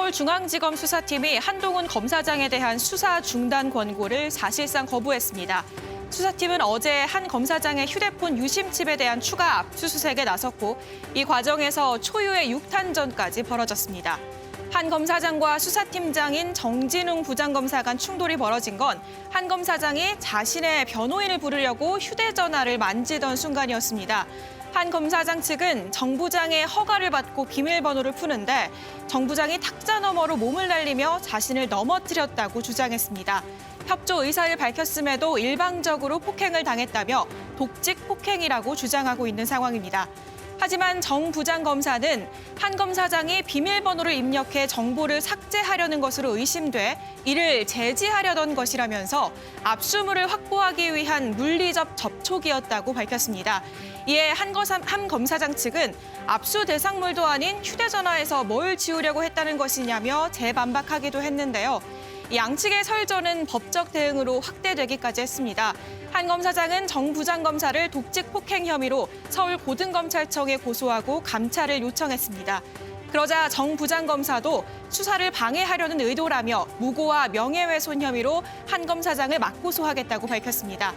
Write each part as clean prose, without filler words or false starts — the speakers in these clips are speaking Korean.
서울중앙지검 수사팀이 한동훈 검사장에 대한 수사 중단 권고를 사실상 거부했습니다. 수사팀은 어제 한 검사장의 휴대폰 유심칩에 대한 추가 압수수색에 나섰고 이 과정에서 초유의 6탄전까지 벌어졌습니다. 한 검사장과 수사팀장인 정진웅 부장검사 간 충돌이 벌어진 건 한 검사장이 자신의 변호인을 부르려고 휴대전화를 만지던 순간이었습니다. 한 검사장 측은 정 부장의 허가를 받고 비밀번호를 푸는데 정 부장이 탁자 너머로 몸을 날리며 자신을 넘어뜨렸다고 주장했습니다. 협조 의사를 밝혔음에도 일방적으로 폭행을 당했다며 독직 폭행이라고 주장하고 있는 상황입니다. 하지만 정 부장검사는 한 검사장이 비밀번호를 입력해 정보를 삭제하려는 것으로 의심돼 이를 제지하려던 것이라면서 압수물을 확보하기 위한 물리적 접촉이었다고 밝혔습니다. 이에 한 검사장 측은 압수 대상물도 아닌 휴대전화에서 뭘 지우려고 했다는 것이냐며 재반박하기도 했는데요. 양측의 설전은 법적 대응으로 확대되기까지 했습니다. 한 검사장은 정 부장검사를 독직 폭행 혐의로 서울고등검찰청에 고소하고 감찰을 요청했습니다. 그러자 정 부장검사도 수사를 방해하려는 의도라며 무고와 명예훼손 혐의로 한 검사장을 맞고소하겠다고 밝혔습니다.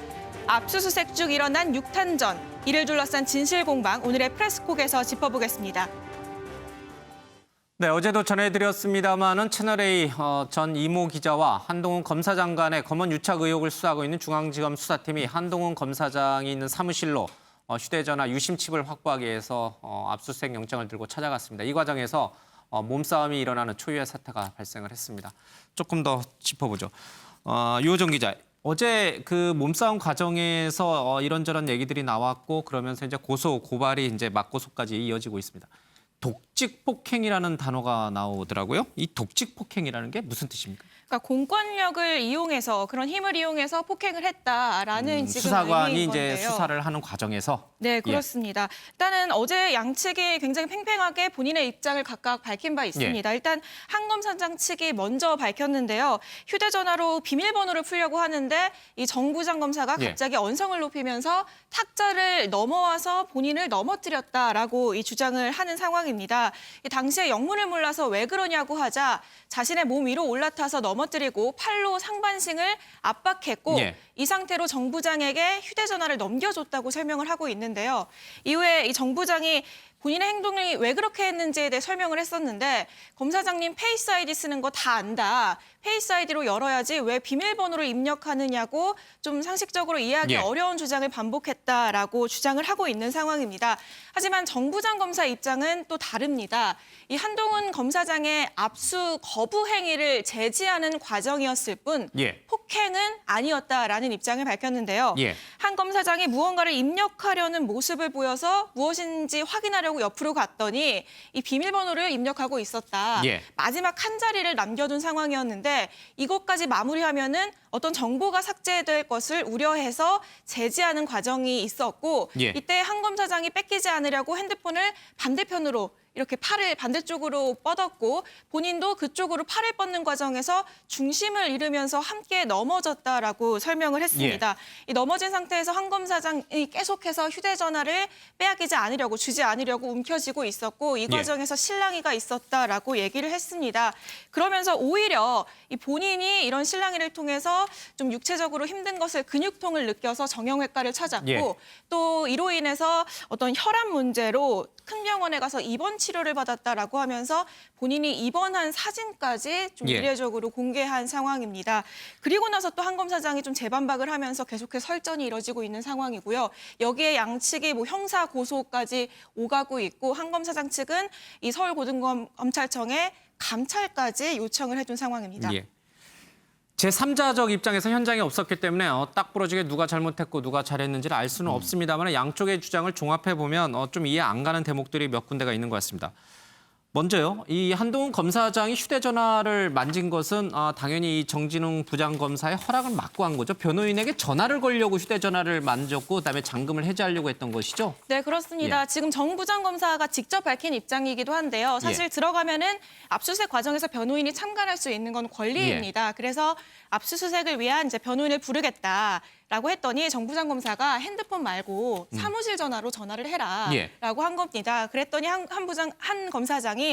압수수색 중 일어난 6탄전, 이를 둘러싼 진실공방 오늘의 프레스콕에서 짚어보겠습니다. 네, 어제도 전해드렸습니다마는 채널A 전 이모 기자와 한동훈 검사장 간의 검언 유착 의혹을 수사하고 있는 중앙지검 수사팀이 한동훈 검사장이 있는 사무실로 휴대전화 유심칩을 확보하기 위해서 압수수색 영장을 들고 찾아갔습니다. 이 과정에서 몸싸움이 일어나는 초유의 사태가 발생을 했습니다. 조금 더 짚어보죠. 유호정 기자, 어제 그 몸싸움 과정에서 이런저런 얘기들이 나왔고 그러면서 이제 고소, 고발이 이제 맞고소까지 이어지고 있습니다. 독직 폭행이라는 단어가 나오더라고요. 이 독직 폭행이라는 게 무슨 뜻입니까? 그러니까 공권력을 이용해서 그런 힘을 이용해서 폭행을 했다라는 지금 수사관이 의미인 이제 건데요. 수사를 하는 과정에서 네, 그렇습니다. 일단은 어제 양측이 굉장히 팽팽하게 본인의 입장을 각각 밝힌 바 있습니다. 일단 한 검사장 측이 먼저 밝혔는데요. 휴대전화로 비밀번호를 풀려고 하는데 이 정 부장검사가 갑자기 언성을 높이면서 탁자를 넘어와서 본인을 넘어뜨렸다라고 이 주장을 하는 상황입니다. 당시에 영문을 몰라서 왜 그러냐고 하자 자신의 몸 위로 올라타서 넘어뜨리고 팔로 상반신을 압박했고 이 상태로 정 부장에게 휴대전화를 넘겨줬다고 설명을 하고 있는데요. 이후에 이 정 부장이 본인의 행동이 왜 그렇게 했는지에 대해 설명을 했었는데 검사장님 페이스 아이디 쓰는 거 다 안다. 페이스 아이디로 열어야지 왜 비밀번호를 입력하느냐고 좀 상식적으로 이해하기 어려운 주장을 반복했다라고 주장을 하고 있는 상황입니다. 하지만 정 부장검사 입장은 또 다릅니다. 이 한동훈 검사장의 압수 거부 행위를 제지하는 과정이었을 뿐 폭행은 아니었다라는 입장을 밝혔는데요. 한 검사장이 무언가를 입력하려는 모습을 보여서 무엇인지 확인하려고 옆으로 갔더니 이 비밀번호를 입력하고 있었다. 마지막 한 자리를 남겨둔 상황이었는데 이것까지 마무리하면은 어떤 정보가 삭제될 것을 우려해서 제지하는 과정이 있었고 이때 한 검사장이 뺏기지 않으려고 핸드폰을 반대편으로 이렇게 팔을 반대쪽으로 뻗었고 본인도 그쪽으로 팔을 뻗는 과정에서 중심을 잃으면서 함께 넘어졌다라고 설명을 했습니다. 이 넘어진 상태에서 한 검사장이 계속해서 휴대전화를 빼앗기지 않으려고 주지 않으려고 움켜쥐고 있었고 이 과정에서 실랑이가 있었다라고 얘기를 했습니다. 그러면서 오히려 이 본인이 이런 실랑이를 통해서 좀 육체적으로 힘든 것을 근육통을 느껴서 정형외과를 찾았고 또 이로 인해서 어떤 혈압 문제로 큰 병원에 가서 입원 치료를 받았다라고 하면서 본인이 입원한 사진까지 좀 이례적으로 공개한 상황입니다. 그리고 나서 또 한 검사장이 좀 재반박을 하면서 계속해서 설전이 이뤄지고 있는 상황이고요. 여기에 양측이 뭐 형사 고소까지 오가고 있고 한 검사장 측은 이 서울고등검찰청에 감찰까지 요청을 해둔 상황입니다. 제3자적 입장에서 현장에 없었기 때문에 딱 부러지게 누가 잘못했고 누가 잘했는지를 알 수는 없습니다만 양쪽의 주장을 종합해보면 좀 이해 안 가는 대목들이 몇 군데가 있는 것 같습니다. 먼저요, 이 한동훈 검사장이 휴대전화를 만진 것은 당연히 이 정진웅 부장검사의 허락을 받고 한 거죠. 변호인에게 전화를 걸려고 휴대전화를 만졌고 그다음에 잠금을 해제하려고 했던 것이죠. 네, 그렇습니다. 지금 정 부장검사가 직접 밝힌 입장이기도 한데요. 사실 들어가면은 압수수색 과정에서 변호인이 참관할 수 있는 건 권리입니다. 그래서 압수수색을 위한 이제 변호인을 부르겠다라고 했더니 정 부장검사가 핸드폰 말고 사무실 전화로 전화를 해라라고 한 겁니다. 그랬더니 한 검사장이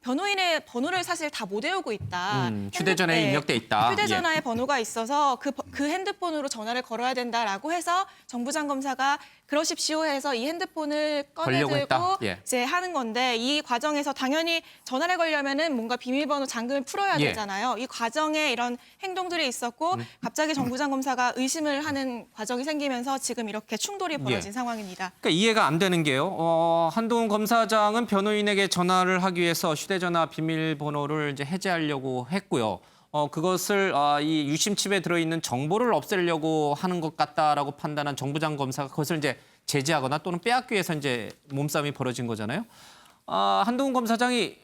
변호인의 번호를 사실 다 못 외우고 있다. 휴대전화에 입력돼 있다. 휴대전화에 번호가 있어서 그 핸드폰으로 전화를 걸어야 된다라고 해서 정부장 검사가 그러십시오 해서 이 핸드폰을 걸려고 꺼내들고 했다. 예. 이제 하는 건데 이 과정에서 당연히 전화를 걸려면은 뭔가 비밀번호 잠금을 풀어야 예. 되잖아요. 이 과정에 이런 행동들이 있었고 갑자기 정부장 검사가 의심을 하는 과정이 생기면서 지금 이렇게 충돌이 벌어진 상황입니다. 그러니까 이해가 안 되는 게요. 한동훈 검사장은 변호인에게 전화를 하기 위해서 휴대전화 비밀번호를 이제 해제하려고 했고요. 그것을 이 유심 칩에 들어있는 정보를 없애려고 하는 것 같다라고 판단한 정부장 검사가 그것을 이제 제지하거나 또는 빼앗기 위해서 이제 몸싸움이 벌어진 거잖아요. 한동훈 검사장이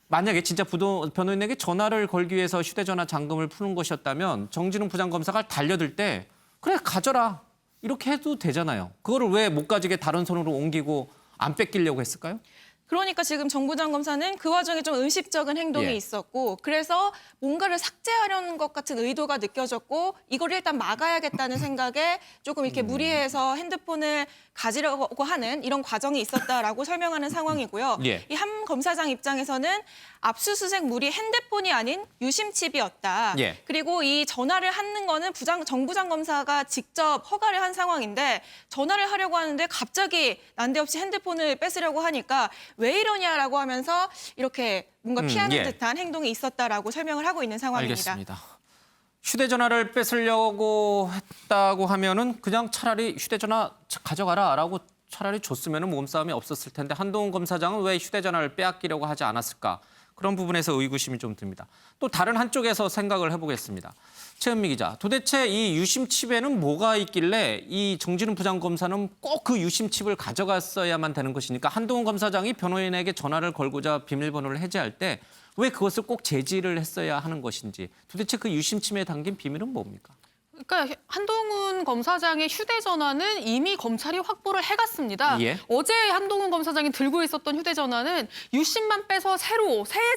만약에 진짜 변호인에게 전화를 걸기 위해서 휴대전화 잠금을 푸는 것이었다면 정진웅 부장검사가 달려들 때 그래 가져라 이렇게 해도 되잖아요. 그거를 왜 못 가지게 다른 손으로 옮기고 안 뺏기려고 했을까요? 그러니까 지금 정부장 검사는 그 와중에 좀 의식적인 행동이 예. 있었고 그래서 뭔가를 삭제하려는 것 같은 의도가 느껴졌고 이걸 일단 막아야겠다는 생각에 조금 이렇게 무리해서 핸드폰을 가지려고 하는 이런 과정이 있었다라고 설명하는 상황이고요. 예. 이 한 검사장 입장에서는 압수수색물이 핸드폰이 아닌 유심칩이었다. 예. 그리고 이 전화를 하는 거는 정부장 검사가 직접 허가를 한 상황인데 전화를 하려고 하는데 갑자기 난데없이 핸드폰을 뺏으려고 하니까 왜 이러냐라고 하면서 이렇게 뭔가 피하는 예. 듯한 행동이 있었다라고 설명을 하고 있는 상황입니다. 알겠습니다. 휴대전화를 뺏으려고 했다고 하면은 그냥 차라리 휴대전화 가져가라라고 차라리 줬으면 몸싸움이 없었을 텐데 한동훈 검사장은 왜 휴대전화를 빼앗기려고 하지 않았을까? 그런 부분에서 의구심이 좀 듭니다. 또 다른 한쪽에서 생각을 해보겠습니다. 최은미 기자, 도대체 이 유심칩에는 뭐가 있길래 이 정진웅 부장검사는 꼭 그 유심칩을 가져갔어야만 되는 것이니까 한동훈 검사장이 변호인에게 전화를 걸고자 비밀번호를 해제할 때 왜 그것을 꼭 제지를 했어야 하는 것인지 도대체 그 유심칩에 담긴 비밀은 뭡니까? 그러니까 한동훈 검사장의 휴대전화는 이미 검찰이 확보를 해갔습니다. 예. 어제 한동훈 검사장이 들고 있었던 휴대전화는 유심만 빼서 새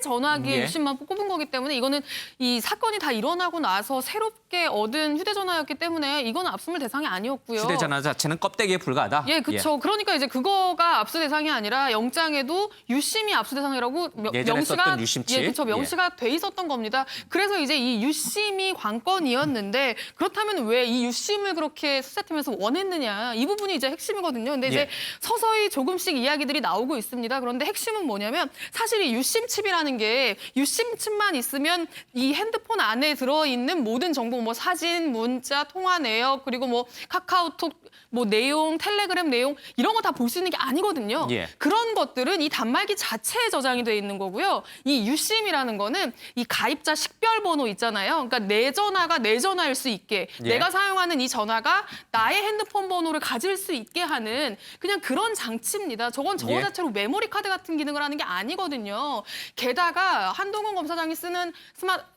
전화기에 예. 유심만 꼽은 거기 때문에 이거는 이 사건이 다 일어나고 나서 새롭게 얻은 휴대전화였기 때문에 이건 압수물 대상이 아니었고요. 휴대전화 자체는 껍데기에 불과하다. 예, 그렇죠. 그러니까 이제 그거가 압수 대상이 아니라 영장에도 유심이 압수 대상이라고 예전에 썼던 유심칩. 예, 그렇죠. 명시가 돼 있었던 겁니다. 그래서 이제 이 유심이 관건이었는데 그렇다면 왜 이 유심을 그렇게 수사팀에서 원했느냐 이 부분이 이제 핵심이거든요. 근데 이제 서서히 조금씩 이야기들이 나오고 있습니다. 그런데 핵심은 뭐냐면 사실 이 유심칩이라는 게 유심칩만 있으면 이 핸드폰 안에 들어있는 모든 정보 뭐 사진, 문자, 통화 내역 그리고 뭐 카카오톡 뭐 내용, 텔레그램 내용 이런 거 다 볼 수 있는 게 아니거든요. 예. 그런 것들은 이 단말기 자체에 저장이 돼 있는 거고요. 이 유심이라는 거는 이 가입자 식별 번호 있잖아요. 그러니까 내 전화가 내 전화일 수 있게 내가 사용하는 이 전화가 나의 핸드폰 번호를 가질 수 있게 하는 그냥 그런 장치입니다. 저건 저거 자체로 메모리 카드 같은 기능을 하는 게 아니거든요. 게다가 한동훈 검사장이 쓰는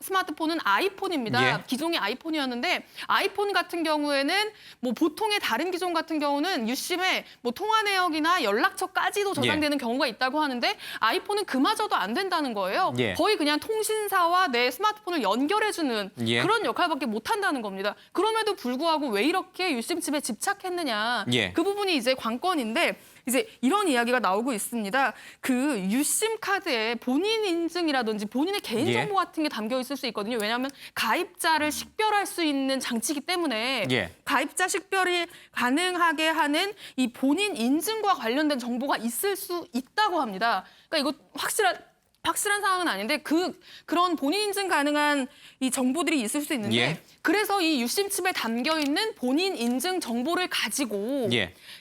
스마트폰은 아이폰입니다. 기종이 아이폰이었는데 아이폰 같은 경우에는 뭐 보통의 다른 기종 같은 경우는 유심에 뭐 통화 내역이나 연락처까지도 저장되는 경우가 있다고 하는데 아이폰은 그마저도 안 된다는 거예요. 거의 그냥 통신사와 내 스마트폰을 연결해주는 그런 역할밖에 못 한다는 겁니다. 그럼에도 불구하고 왜 이렇게 유심칩에 집착했느냐. 그 부분이 이제 관건인데 이제 이런 이야기가 나오고 있습니다. 그 유심 카드에 본인 인증이라든지 본인의 개인정보 같은 게 담겨 있을 수 있거든요. 왜냐하면 가입자를 식별할 수 있는 장치이기 때문에 가입자 식별이 가능하게 하는 이 본인 인증과 관련된 정보가 있을 수 있다고 합니다. 그러니까 이거 확실한 상황은 아닌데 그런 본인 인증 가능한 이 정보들이 있을 수 있는데 그래서 이 유심칩에 담겨 있는 본인 인증 정보를 가지고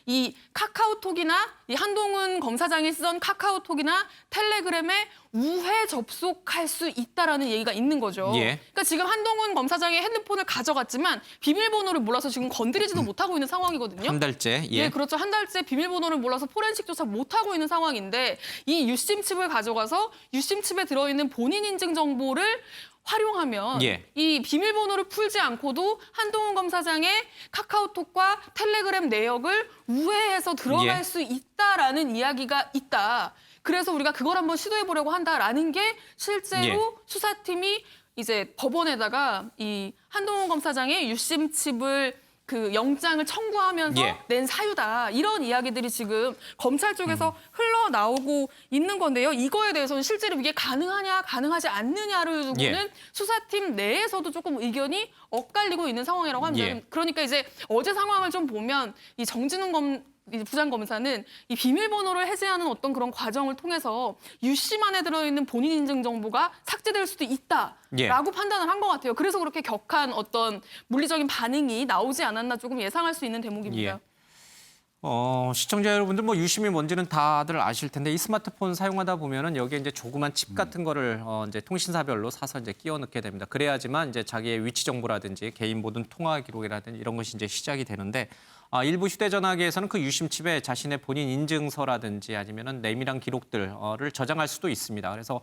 이 카카오톡이나 이 한동훈 검사장이 쓰던 카카오톡이나 텔레그램에 우회 접속할 수 있다라는 얘기가 있는 거죠. 그러니까 지금 한동훈 검사장의 핸드폰을 가져갔지만 비밀번호를 몰라서 지금 건드리지도 못하고 있는 상황이거든요. 한 달째. 네, 그렇죠. 한 달째 비밀번호를 몰라서 포렌식조차 못하고 있는 상황인데 이 유심칩을 가져가서 유심칩에 들어있는 본인 인증 정보를 활용하면 이 비밀번호를 풀지 않고도 한동훈 검사장의 카카오톡과 텔레그램 내역을 우회해서 들어갈 수 있다라는 이야기가 있다. 그래서 우리가 그걸 한번 시도해보려고 한다라는 게 실제로 수사팀이 이제 법원에다가 이 한동훈 검사장의 유심칩을 그 영장을 청구하면서 예. 낸 사유다. 이런 이야기들이 지금 검찰 쪽에서 흘러나오고 있는 건데요. 이거에 대해서는 실제로 이게 가능하냐, 가능하지 않느냐를 두고는 예. 수사팀 내에서도 조금 의견이 엇갈리고 있는 상황이라고 합니다. 예. 그러니까 이제 어제 상황을 좀 보면 이 정진웅 이 부장검사는 이 비밀번호를 해제하는 어떤 그런 과정을 통해서 유심 안에 들어있는 본인 인증 정보가 삭제될 수도 있다라고 예. 판단을 한 것 같아요. 그래서 그렇게 격한 어떤 물리적인 반응이 나오지 않았나 조금 예상할 수 있는 대목입니다. 예. 시청자 여러분들 뭐 유심이 뭔지는 다들 아실 텐데 이 스마트폰 사용하다 보면은 여기에 이제 조그만 칩 같은 거를 이제 통신사별로 사서 이제 끼워 넣게 됩니다. 그래야지만 이제 자기의 위치 정보라든지 개인 모든 통화 기록이라든지 이런 것이 이제 시작이 되는데 일부 휴대전화기에서는 그 유심 칩에 자신의 본인 인증서라든지 아니면은 내밀한 기록들을 저장할 수도 있습니다. 그래서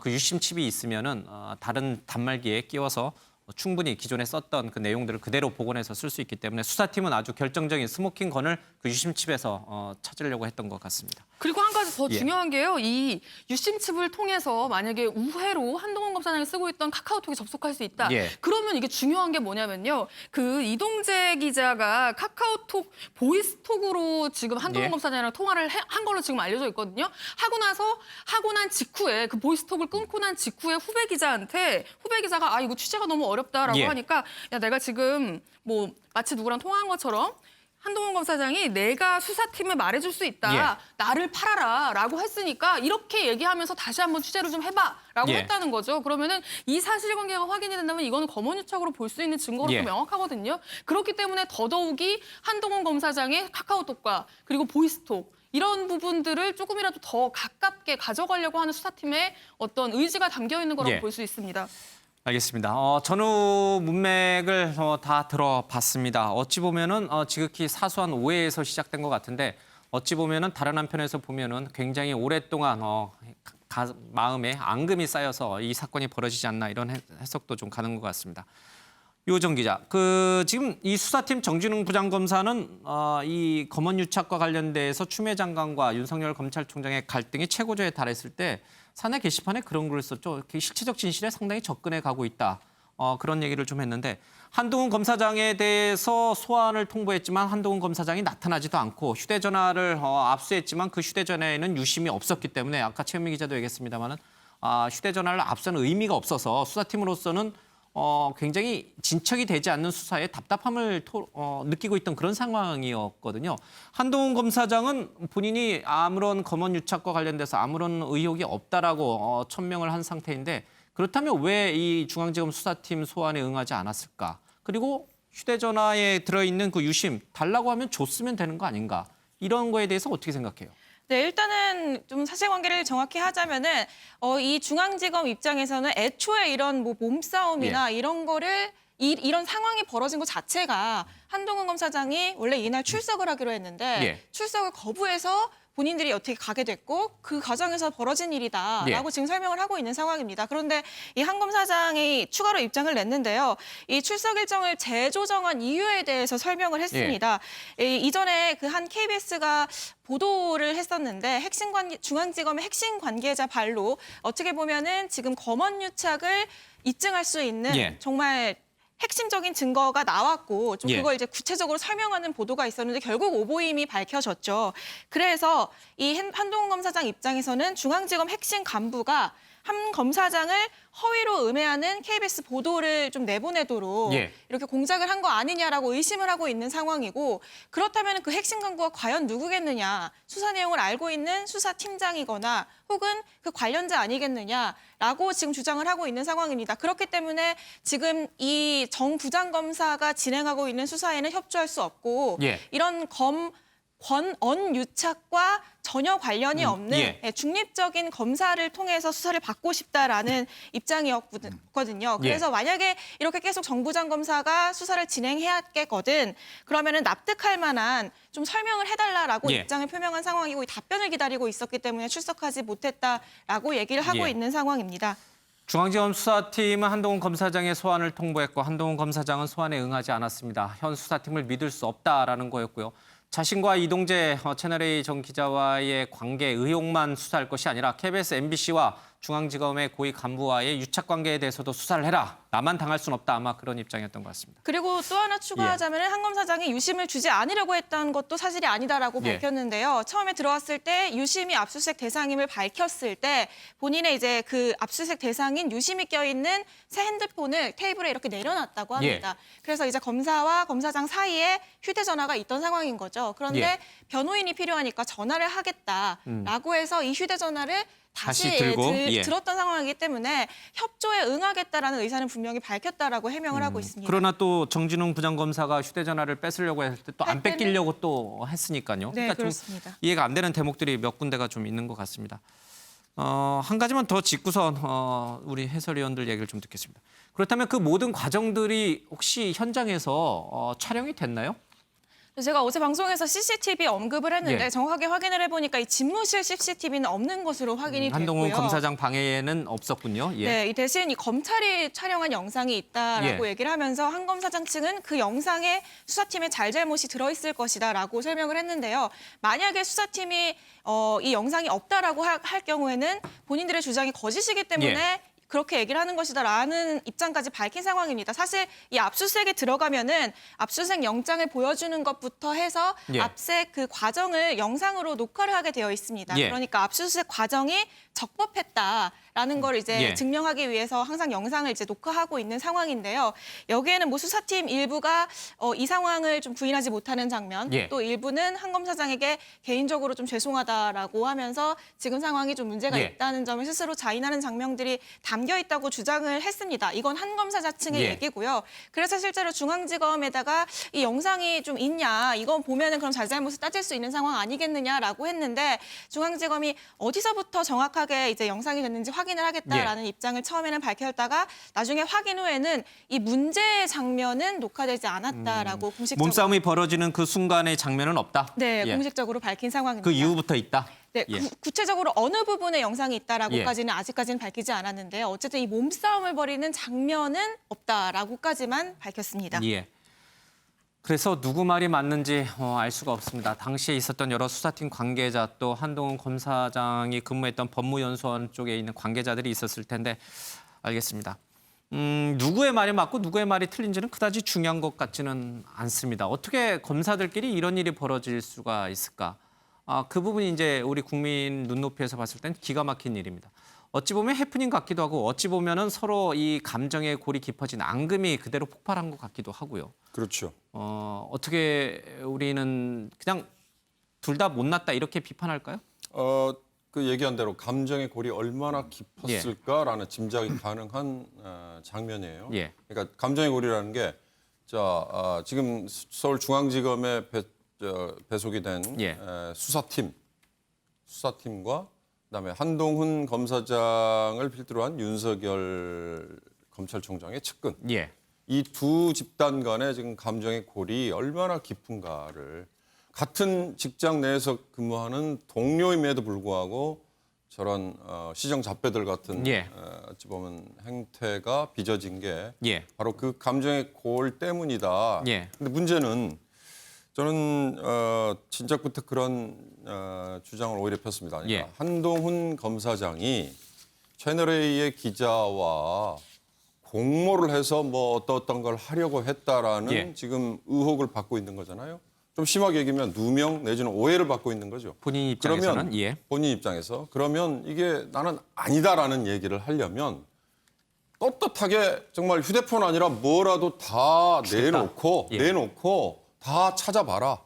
그 유심 칩이 있으면은 다른 단말기에 끼워서 충분히 기존에 썼던 그 내용들을 그대로 복원해서 쓸 수 있기 때문에 수사팀은 아주 결정적인 스모킹 건을 그 유심칩에서 찾으려고 했던 것 같습니다. 그리고 한 가지 더 예. 중요한 게요. 이 유심칩을 통해서 만약에 우회로 한동훈 검사장이 쓰고 있던 카카오톡에 접속할 수 있다. 예. 그러면 이게 중요한 게 뭐냐면요. 그 이동재 기자가 카카오톡 보이스톡으로 지금 한동훈 예. 검사장이랑 통화를 한 걸로 지금 알려져 있거든요. 하고 난 직후에 그 보이스톡을 끊고 난 직후에 후배 기자가 이거 취재가 너무 어렵다라고 예. 하니까 야 내가 지금 뭐 마치 누구랑 통화한 것처럼 한동훈 검사장이 내가 수사팀에 말해줄 수 있다. 예. 나를 팔아라라고 했으니까 이렇게 얘기하면서 다시 한번 취재를 좀 해봐라고 예. 했다는 거죠. 그러면은 이 사실관계가 확인이 된다면 이거는 검언유착으로 볼 수 있는 증거로 예. 명확하거든요. 그렇기 때문에 더더욱이 한동훈 검사장의 카카오톡과 그리고 보이스톡 이런 부분들을 조금이라도 더 가깝게 가져가려고 하는 수사팀의 어떤 의지가 담겨 있는 거라고 예. 볼 수 있습니다. 알겠습니다. 전후 문맥을 다 들어봤습니다. 어찌 보면은 지극히 사소한 오해에서 시작된 것 같은데 어찌 보면은 다른 한편에서 보면은 굉장히 오랫동안 마음에 앙금이 쌓여서 이 사건이 벌어지지 않나 이런 해석도 좀 가는 것 같습니다. 요정 기자, 지금 이 수사팀 정진웅 부장검사는 이 검언유착과 관련돼서 추미애 장관과 윤석열 검찰총장의 갈등이 최고조에 달했을 때 사내 게시판에 그런 글을 썼죠. 실체적 진실에 상당히 접근해 가고 있다. 그런 얘기를 좀 했는데 한동훈 검사장에 대해서 소환을 통보했지만 한동훈 검사장이 나타나지도 않고 휴대전화를 압수했지만 그 휴대전화에는 유심이 없었기 때문에 아까 최현미 기자도 얘기했습니다마는 휴대전화를 압수하는 의미가 없어서 수사팀으로서는 굉장히 진척이 되지 않는 수사에 답답함을 느끼고 있던 그런 상황이었거든요. 한동훈 검사장은 본인이 아무런 검언유착과 관련돼서 아무런 의혹이 없다라고 천명을 한 상태인데 그렇다면 왜 이 중앙지검 수사팀 소환에 응하지 않았을까? 그리고 휴대전화에 들어있는 그 유심 달라고 하면 줬으면 되는 거 아닌가? 이런 거에 대해서 어떻게 생각해요? 네, 일단은 좀 사실관계를 정확히 하자면은 이 중앙지검 입장에서는 애초에 이런 뭐 몸싸움이나 이런 거를 이런 상황이 벌어진 것 자체가 한동훈 검사장이 원래 이날 출석을 하기로 했는데 예. 출석을 거부해서 본인들이 어떻게 가게 됐고 그 과정에서 벌어진 일이다라고 지금 설명을 하고 있는 상황입니다. 그런데 이 한 검사장이 추가로 입장을 냈는데요. 이 출석 일정을 재조정한 이유에 대해서 설명을 했습니다. 이전에 그 한 KBS가 보도를 했었는데 중앙지검의 핵심 관계자 발로 어떻게 보면은 지금 검언유착을 입증할 수 있는 정말 핵심적인 증거가 나왔고 좀 그걸 이제 구체적으로 설명하는 보도가 있었는데 결국 오보임이 밝혀졌죠. 그래서 이 한동훈 검사장 입장에서는 중앙지검 핵심 간부가 한 검사장을 허위로 음해하는 KBS 보도를 좀 내보내도록 이렇게 공작을 한 거 아니냐라고 의심을 하고 있는 상황이고 그렇다면 그 핵심 간부가 과연 누구겠느냐 수사 내용을 알고 있는 수사팀장이거나 혹은 그 관련자 아니겠느냐라고 지금 주장을 하고 있는 상황입니다. 그렇기 때문에 지금 이 정 부장검사가 진행하고 있는 수사에는 협조할 수 없고 이런 권언유착과 전혀 관련이 없는 중립적인 검사를 통해서 수사를 받고 싶다라는 입장이었거든요. 그래서 만약에 이렇게 계속 정 부장검사가 수사를 진행해야겠거든 그러면은 납득할 만한 좀 설명을 해달라라고 입장을 표명한 상황이고 이 답변을 기다리고 있었기 때문에 출석하지 못했다라고 얘기를 하고 있는 상황입니다. 중앙지검 수사팀은 한동훈 검사장의 소환을 통보했고 한동훈 검사장은 소환에 응하지 않았습니다. 현 수사팀을 믿을 수 없다라는 거였고요. 자신과 이동재 채널A 전 기자와의 관계 의혹만 수사할 것이 아니라 KBS, MBC와 중앙지검의 고위 간부와의 유착 관계에 대해서도 수사를 해라. 나만 당할 순 없다. 아마 그런 입장이었던 것 같습니다. 그리고 또 하나 추가하자면 한 검사장이 유심을 주지 않으려고 했던 것도 사실이 아니다라고 예. 밝혔는데요. 처음에 들어왔을 때 유심이 압수수색 대상임을 밝혔을 때 본인의 이제 그 압수수색 대상인 유심이 껴있는 새 핸드폰을 테이블에 이렇게 내려놨다고 합니다. 그래서 이제 검사와 검사장 사이에 휴대전화가 있던 상황인 거죠. 그런데 예. 변호인이 필요하니까 전화를 하겠다라고 해서 이 휴대전화를 다시 다시 들고, 들었던 상황이기 때문에 협조에 응하겠다라는 의사는 분명히 밝혔다라고 해명을 하고 있습니다. 그러나 또 정진웅 부장검사가 휴대전화를 뺏으려고 했을 때 또 안 할 때는- 뺏기려고 또 했으니까요. 네, 좀 그렇습니다. 이해가 안 되는 대목들이 몇 군데가 좀 있는 것 같습니다. 한 가지만 더 짚고선 우리 해설위원들 얘기를 좀 듣겠습니다. 그렇다면 그 모든 과정들이 혹시 현장에서 촬영이 됐나요? 제가 어제 방송에서 CCTV 언급을 했는데 예. 정확하게 확인을 해보니까 이 집무실 CCTV는 없는 것으로 확인이 됐고요. 한동훈 검사장 방해에는 없었군요. 예. 네, 이 대신 이 검찰이 촬영한 영상이 있다라고 예. 얘기를 하면서 한 검사장 측은 그 영상에 수사팀의 잘잘못이 들어있을 것이다라고 설명을 했는데요. 만약에 수사팀이 이 영상이 없다라고 할 경우에는 본인들의 주장이 거짓이기 때문에 예. 그렇게 얘기를 하는 것이다라는 입장까지 밝힌 상황입니다. 사실 이 압수수색에 들어가면은 압수수색 영장을 보여주는 것부터 해서 예. 압수수색 그 과정을 영상으로 녹화를 하게 되어 있습니다. 예. 그러니까 압수수색 과정이 적법했다라는 걸 이제 예. 증명하기 위해서 항상 영상을 이제 녹화하고 있는 상황인데요. 여기에는 뭐 수사팀 일부가 이 상황을 좀 부인하지 못하는 장면, 예. 또 일부는 한 검사장에게 개인적으로 좀 죄송하다라고 하면서 지금 상황이 좀 문제가 예. 있다는 점을 스스로 자인하는 장면들이 담겨 있다고 주장을 했습니다. 이건 한 검사자 층의 예. 얘기고요. 그래서 실제로 중앙지검에다가 이 영상이 좀 있냐, 이건 보면은 그럼 잘잘못을 따질 수 있는 상황 아니겠느냐라고 했는데 중앙지검이 어디서부터 정확하게 이제 영상이 됐는지 확인을 하겠다라는 입장을 처음에는 밝혔다가 나중에 확인 후에는 이 문제의 장면은 녹화되지 않았다라고 공식적으로 몸싸움이 벌어지는 그 순간의 장면은 없다. 네, 예. 공식적으로 밝힌 상황입니다. 그 이후부터 있다. 네, 예. 구체적으로 어느 부분에 영상이 있다라고까지는 아직까지는 밝히지 않았는데요. 어쨌든 이 몸싸움을 벌이는 장면은 없다라고까지만 밝혔습니다. 예. 그래서 누구 말이 맞는지 알 수가 없습니다. 당시에 있었던 여러 수사팀 관계자 또 한동훈 검사장이 근무했던 법무연수원 쪽에 있는 관계자들이 있었을 텐데 알겠습니다. 누구의 말이 맞고 누구의 말이 틀린지는 그다지 중요한 것 같지는 않습니다. 어떻게 검사들끼리 이런 일이 벌어질 수가 있을까? 그 부분이 이제 우리 국민 눈높이에서 봤을 땐 기가 막힌 일입니다. 어찌 보면 해프닝 같기도 하고 어찌 보면은 서로 이 감정의 골이 깊어진 앙금이 그대로 폭발한 것 같기도 하고요. 그렇죠. 어떻게 우리는 그냥 둘 다 못났다 이렇게 비판할까요? 그 얘기한 대로 감정의 골이 얼마나 깊었을까라는 짐작이 가능한 장면이에요. 예. 그러니까 감정의 골이라는 게 지금 서울중앙지검에 배속이 된 예. 수사팀과 그다음에 한동훈 검사장을 필두로 한 윤석열 검찰총장의 측근. 예. 이 두 집단 간의 지금 감정의 골이 얼마나 깊은가를 같은 직장 내에서 근무하는 동료임에도 불구하고 저런 시정잡배들 같은 예. 어찌 보면 행태가 빚어진 게 예. 바로 그 감정의 골 때문이다. 예. 근데 문제는 저는 진작부터 그런 주장을 오히려 폈습니다. 그러니까 예. 한동훈 검사장이 채널A의 기자와 공모를 해서 뭐 어떤 걸 하려고 했다라는 예. 지금 의혹을 받고 있는 거잖아요. 좀 심하게 얘기하면 누명 내지는 오해를 받고 있는 거죠. 본인 입장에서는 그러면 예. 본인 입장에서 그러면 이게 나는 아니다라는 얘기를 하려면 떳떳하게 정말 휴대폰 아니라 뭐라도 다 내놓고 예. 내놓고 다 찾아봐라.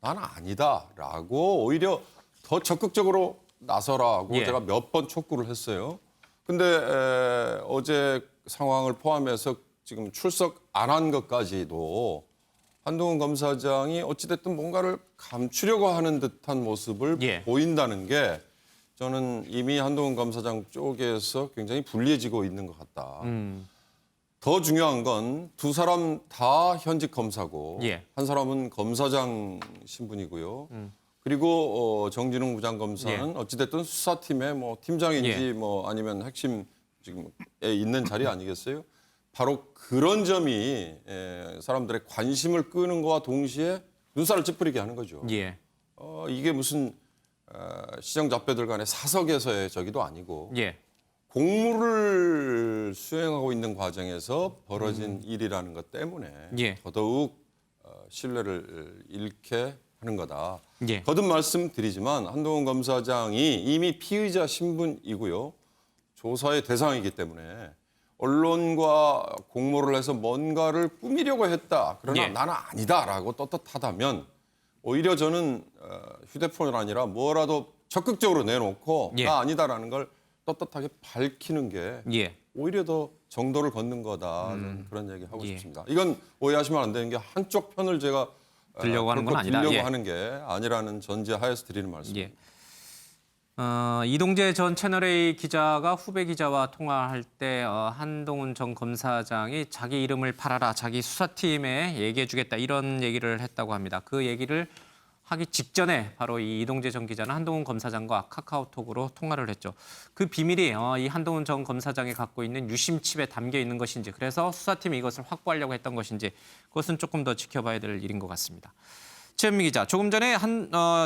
나는 아니다라고 오히려 더 적극적으로 나서라고 예. 제가 몇 번 촉구를 했어요. 근데 어제 상황을 포함해서 지금 출석 안 한 것까지도 한동훈 검사장이 어찌됐든 뭔가를 감추려고 하는 듯한 모습을 예. 보인다는 게 저는 이미 한동훈 검사장 쪽에서 굉장히 불리해지고 있는 것 같다. 더 중요한 건 두 사람 다 현직 검사고 예. 한 사람은 검사장 신분이고요. 그리고 정진웅 부장검사는 어찌됐든 수사팀의 뭐 팀장인지 예. 뭐 아니면 핵심 지금에 있는 자리 아니겠어요? 바로 그런 점이 사람들의 관심을 끄는 것과 동시에 눈살을 찌푸리게 하는 거죠. 예. 이게 무슨 시정잡배들 간의 사석에서의 저기도 아니고 예. 공무를 수행하고 있는 과정에서 벌어진 일이라는 것 때문에 예. 더더욱 신뢰를 잃게 하는 거다. 예. 거듭 말씀드리지만 한동훈 검사장이 이미 피의자 신분이고요. 조사의 대상이기 때문에 언론과 공모를 해서 뭔가를 꾸미려고 했다. 그러나 예. 나는 아니다라고 떳떳하다면 오히려 저는 휴대폰이 아니라 뭐라도 적극적으로 내놓고 예. 나 아니다라는 걸 떳떳하게 밝히는 게 예. 오히려 더 정도를 걷는 거다. 저는 그런 얘기 하고 예. 싶습니다. 이건 오해하시면 안 되는 게 한쪽 편을 제가 들려고 하는 건 아니다. 들려고 예. 하는 게 아니라는 전제하에서 드리는 말씀입니다. 예. 이동재 전 채널A 기자가 후배 기자와 통화할 때 한동훈 전 검사장이 자기 이름을 팔아라, 자기 수사팀에 얘기해주겠다 이런 얘기를 했다고 합니다. 그 얘기를 하기 직전에 바로 이 이동재 전 기자는 한동훈 검사장과 카카오톡으로 통화를 했죠. 그 비밀이 이 한동훈 전 검사장이 갖고 있는 유심칩에 담겨 있는 것인지, 그래서 수사팀이 이것을 확보하려고 했던 것인지, 그것은 조금 더 지켜봐야 될 일인 것 같습니다. 최현미 기자, 조금 전에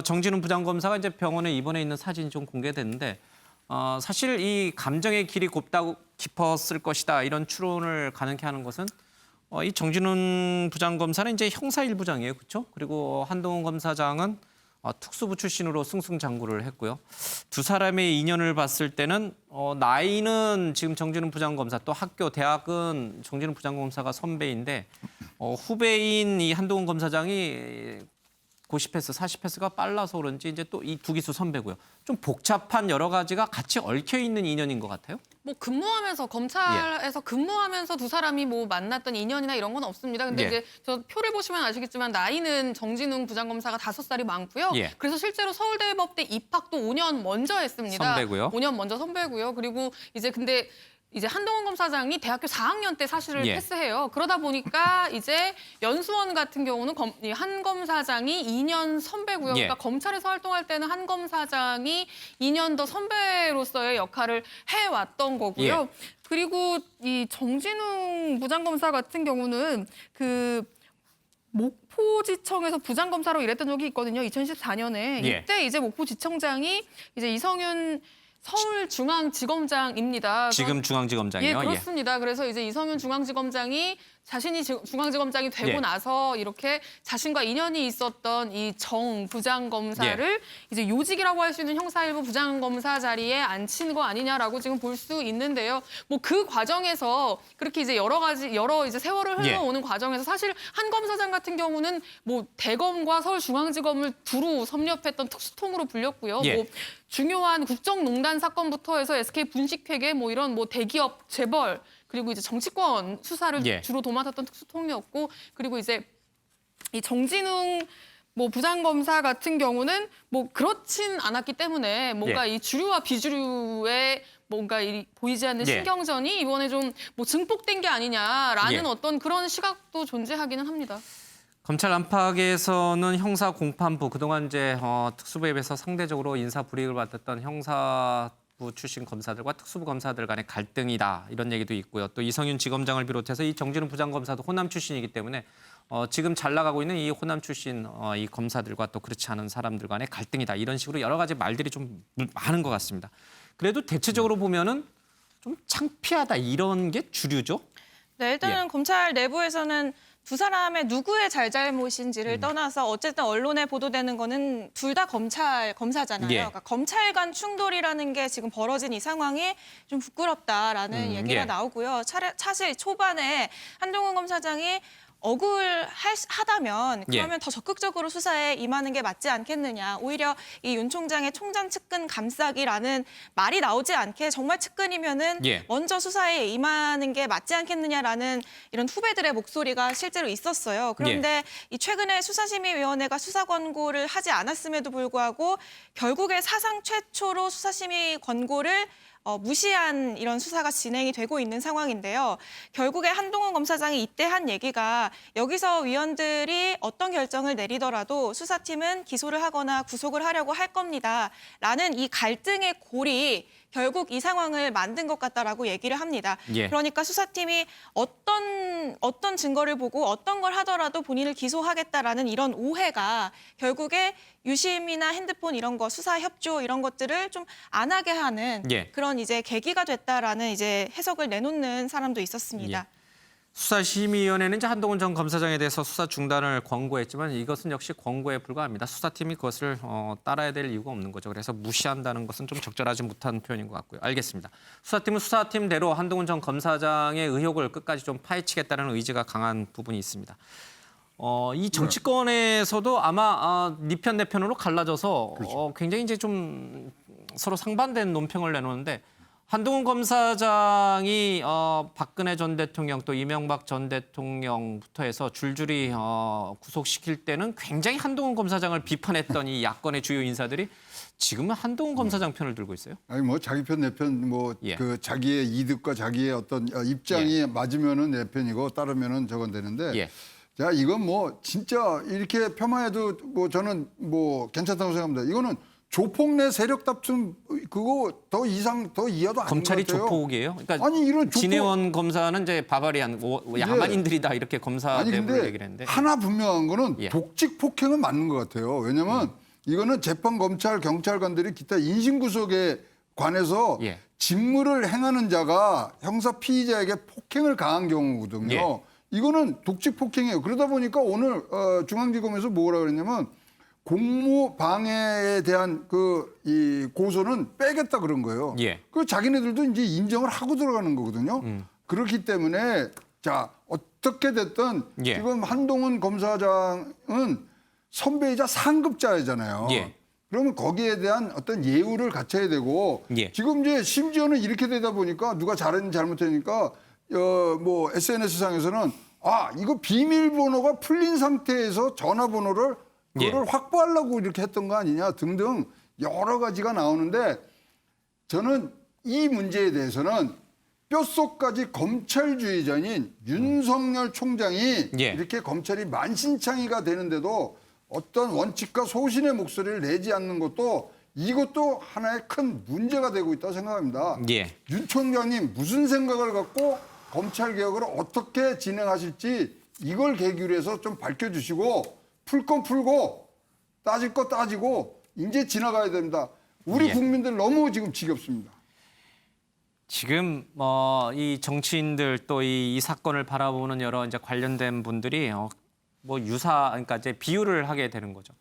정진훈 부장검사가 이제 병원에 입원해 있는 사진이 좀 공개됐는데 사실 이 감정의 길이 깊었을 것이다 이런 추론을 가능케 하는 것은 이 정진훈 부장검사는 이제 형사 1부장이에요, 그렇죠? 그리고 한동훈 검사장은 특수부 출신으로 승승장구를 했고요. 두 사람의 인연을 봤을 때는 나이는 지금 정진훈 부장검사, 또 학교, 대학은 정진훈 부장검사가 선배인데 후배인 이 한동훈 검사장이 90패스, 40패스가 빨라서 그런지 이제 또 이 두 기수 선배고요. 좀 복잡한 여러 가지가 같이 얽혀 있는 인연인 것 같아요. 뭐 근무하면서 검찰에서 근무하면서 두 사람이 뭐 만났던 인연이나 이런 건 없습니다. 근데 예. 이제 저 표를 보시면 아시겠지만 나이는 정진웅 부장검사가 5살이 많고요. 예. 그래서 실제로 서울대법대 입학도 5년 먼저 했습니다. 선배고요. 5년 먼저 선배고요. 그리고 이제 근데 이제 한동훈 검사장이 대학교 4학년 때 사실을 예. 패스해요. 그러다 보니까 이제 연수원 같은 경우는 한 검사장이 2년 선배고요. 예. 그러니까 검찰에서 활동할 때는 한 검사장이 2년 더 선배로서의 역할을 해왔던 거고요. 예. 그리고 이 정진웅 부장검사 같은 경우는 그 목포지청에서 부장검사로 일했던 적이 있거든요. 2014년에. 예. 이때 이제 목포지청장이 이제 이성윤 서울중앙지검장입니다. 지금 중앙지검장이요. 예, 그렇습니다. 그래서 이제 이성윤 중앙지검장이 자신이 중앙지검장이 되고 예. 나서 이렇게 자신과 인연이 있었던 이 정 부장검사를 이제 요직이라고 할 수 있는 형사일부 부장검사 자리에 앉힌 거 아니냐라고 지금 볼 수 있는데요. 뭐 그 과정에서 그렇게 이제 여러 이제 세월을 흘러오는 과정에서 사실 한 검사장 같은 경우는 뭐 대검과 서울중앙지검을 두루 섭렵했던 특수통으로 불렸고요. 예. 뭐 중요한 국정농단 사건부터 해서 SK 분식회계 뭐 이런 뭐 대기업 재벌 그리고 이제 정치권 수사를 예. 주로 도맡았던 특수통이었고 그리고 이제 이 정진웅 뭐 부장검사 같은 경우는 뭐 그렇진 않았기 때문에 뭔가 이 주류와 비주류의 뭔가 보이지 않는 예. 신경전이 이번에 좀 뭐 증폭된 게 아니냐라는 예. 어떤 그런 시각도 존재하기는 합니다. 검찰 안팎에서는 형사 공판부, 그동안 이제 특수부에 비해서 상대적으로 인사 불이익을 받았던 형사부 출신 검사들과 특수부 검사들 간의 갈등이다 이런 얘기도 있고요. 또 이성윤 지검장을 비롯해서 이 정진훈 부장검사도 호남 출신이기 때문에 지금 잘 나가고 있는 이 호남 출신 이 검사들과 또 그렇지 않은 사람들 간의 갈등이다 이런 식으로 여러 가지 말들이 좀 많은 것 같습니다. 그래도 대체적으로 보면은 좀 창피하다 이런 게 주류죠. 네, 일단은 예. 검찰 내부에서는 두 사람의 누구의 잘잘못인지를 떠나서 어쨌든 언론에 보도되는 거는 둘 다 검사잖아요. 예. 그러니까 검찰 간 충돌이라는 게 지금 벌어진 이 상황이 좀 부끄럽다라는 얘기가 예. 나오고요. 사실 초반에 한동훈 검사장이 억울하다면 그러면 더 적극적으로 수사에 임하는 게 맞지 않겠느냐. 오히려 이 윤 총장의 총장 측근 감싸기라는 말이 나오지 않게 정말 측근이면은 예. 먼저 수사에 임하는 게 맞지 않겠느냐라는 이런 후배들의 목소리가 실제로 있었어요. 그런데 이 최근에 수사심의위원회가 수사 권고를 하지 않았음에도 불구하고 결국에 사상 최초로 수사심의 권고를 무시한 이런 수사가 진행이 되고 있는 상황인데요. 결국에 한동훈 검사장이 이때 한 얘기가 여기서 위원들이 어떤 결정을 내리더라도 수사팀은 기소를 하거나 구속을 하려고 할 겁니다. 라는 이 갈등의 골이 결국 이 상황을 만든 것 같다라고 얘기를 합니다. 예. 그러니까 수사팀이 어떤 증거를 보고 어떤 걸 하더라도 본인을 기소하겠다라는 이런 오해가 결국에 유심이나 핸드폰 이런 거, 수사 협조 이런 것들을 좀 안 하게 하는 예. 그런 그런 이제 계기가 됐다라는 이제 해석을 내놓는 사람도 있었습니다. 수사심의위원회는 이제 한동훈 전 검사장에 대해서 수사 중단을 권고했지만 이것은 역시 권고에 불과합니다. 수사팀이 그것을 따라야 될 이유가 없는 거죠. 그래서 무시한다는 것은 좀 적절하지 못한 표현인 것 같고요. 알겠습니다. 수사팀은 수사팀대로 한동훈 전 검사장의 의혹을 끝까지 좀 파헤치겠다는 의지가 강한 부분이 있습니다. 이 정치권에서도 아마 네 편 내 편으로 갈라져서 굉장히 이제 좀 서로 상반된 논평을 내놓는데 한동훈 검사장이 박근혜 전 대통령 또 이명박 전 대통령부터 해서 줄줄이 구속시킬 때는 굉장히 한동훈 검사장을 비판했던 이 야권의 주요 인사들이 지금은 한동훈 검사장 편을 들고 있어요. 아니 뭐 자기 편 내 편 뭐 예. 그 자기의 이득과 자기의 어떤 입장이 맞으면은 내 편이고 따르면은 저건 되는데 예. 자 이건 뭐 진짜 이렇게 폄하해도 뭐 저는 뭐 괜찮다고 생각합니다. 이거는 조폭 내 세력 다툼 그거 더 이상 더 이하도 아닌 검찰이 것 같아요. 조폭이에요? 그러니까 아니 이런 조폭 진해원 검사는 이제 바바리안 야만인들이다 이렇게 검사 아니 대부를 근데 얘기를 했는데 하나 분명한 거는 예. 독직 폭행은 맞는 것 같아요. 왜냐하면 이거는 재판 검찰 경찰관들이 기타 인신구속에 관해서 예. 직무를 행하는 자가 형사 피의자에게 폭행을 가한 경우거든요. 예. 이거는 독직 폭행이에요. 그러다 보니까 오늘 중앙지검에서 뭐라 그랬냐면 공무 방해에 대한 이 고소는 빼겠다 그런 거예요. 예. 그 자기네들도 이제 인정을 하고 들어가는 거거든요. 그렇기 때문에 자 어떻게 됐든 예. 지금 한동훈 검사장은 선배이자 상급자잖아요. 예. 그러면 거기에 대한 어떤 예우를 갖춰야 되고 예. 지금 이제 심지어는 이렇게 되다 보니까 누가 잘했는지 잘못했니까 뭐 SNS 상에서는 이거 비밀번호가 풀린 상태에서 전화번호를 그거를 확보하려고 이렇게 했던 거 아니냐 등등 여러 가지가 나오는데 저는 이 문제에 대해서는 뼛속까지 검찰주의자인 윤석열 총장이 예. 이렇게 검찰이 만신창이가 되는데도 어떤 원칙과 소신의 목소리를 내지 않는 것도 이것도 하나의 큰 문제가 되고 있다고 생각합니다. 예. 윤 총장님 무슨 생각을 갖고 검찰 개혁을 어떻게 진행하실지 이걸 계기로 해서 좀 밝혀주시고 풀 건 풀고 따질 거 따지고 이제 지나가야 됩니다. 우리 예. 국민들 너무 지금 지겹습니다. 지금 이 정치인들 또 이 사건을 바라보는 여러 이제 관련된 분들이 뭐 그러니까 이제 비유를 하게 되는 거죠.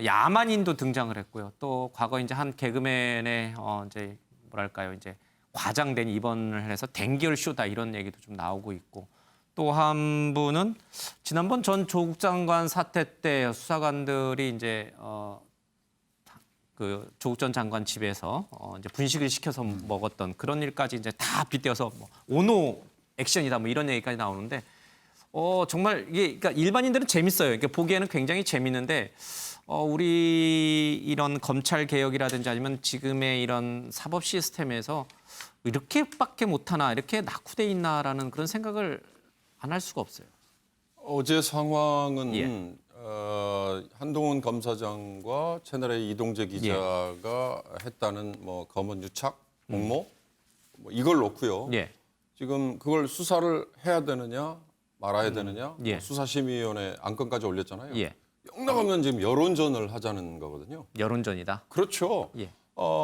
야만인도 등장을 했고요. 또 과거 이제 한 개그맨의 이제 뭐랄까요 이제 과장된 입원을 해서 댕기얼 쇼다 이런 얘기도 좀 나오고 있고. 또 한 분은 지난번 전 조국 장관 사태 때 수사관들이 이제 그 조국 전 장관 집에서 이제 분식을 시켜서 먹었던 그런 일까지 이제 다 빗대어서 뭐 오노 액션이다 뭐 이런 얘기까지 나오는데 정말 이게 그러니까 일반인들은 재밌어요. 그러니까 보기에는 굉장히 재밌는데 우리 이런 검찰 개혁이라든지 아니면 지금의 이런 사법 시스템에서 이렇게밖에 못하나 이렇게 낙후돼 있나라는 그런 생각을 안 할 수가 없어요. 어제 상황은 예. 한동훈 검사장과 채널A 이동재 기자가 했다는 뭐 검언 유착, 공모 뭐 이걸 놓고요. 예. 지금 그걸 수사를 해야 되느냐 말아야 되느냐 예. 수사심의위원회 안건까지 올렸잖아요. 예. 영락없는 지금 여론전을 하자는 거거든요. 여론전이다. 그렇죠. 예.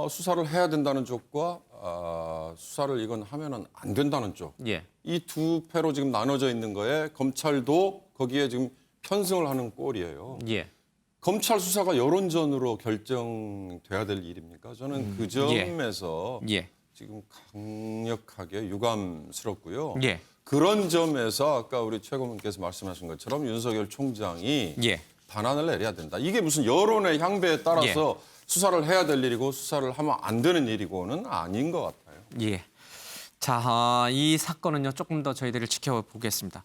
수사를 해야 된다는 쪽과 수사를 이건 하면은 안 된다는 쪽. 예. 이 두 패로 지금 나눠져 있는 거에 검찰도 거기에 지금 편승을 하는 꼴이에요. 예. 검찰 수사가 여론전으로 결정돼야 될 일입니까? 저는 그 점에서 예. 지금 강력하게 유감스럽고요. 예. 그런 점에서 아까 우리 최고문께서 말씀하신 것처럼 윤석열 총장이 예. 단안을 내려야 된다. 이게 무슨 여론의 향배에 따라서 수사를 해야 될 일이고 수사를 하면 안 되는 일이고는 아닌 것 같아요. 예. 자, 이 사건은요 조금 더 저희들을 지켜보겠습니다.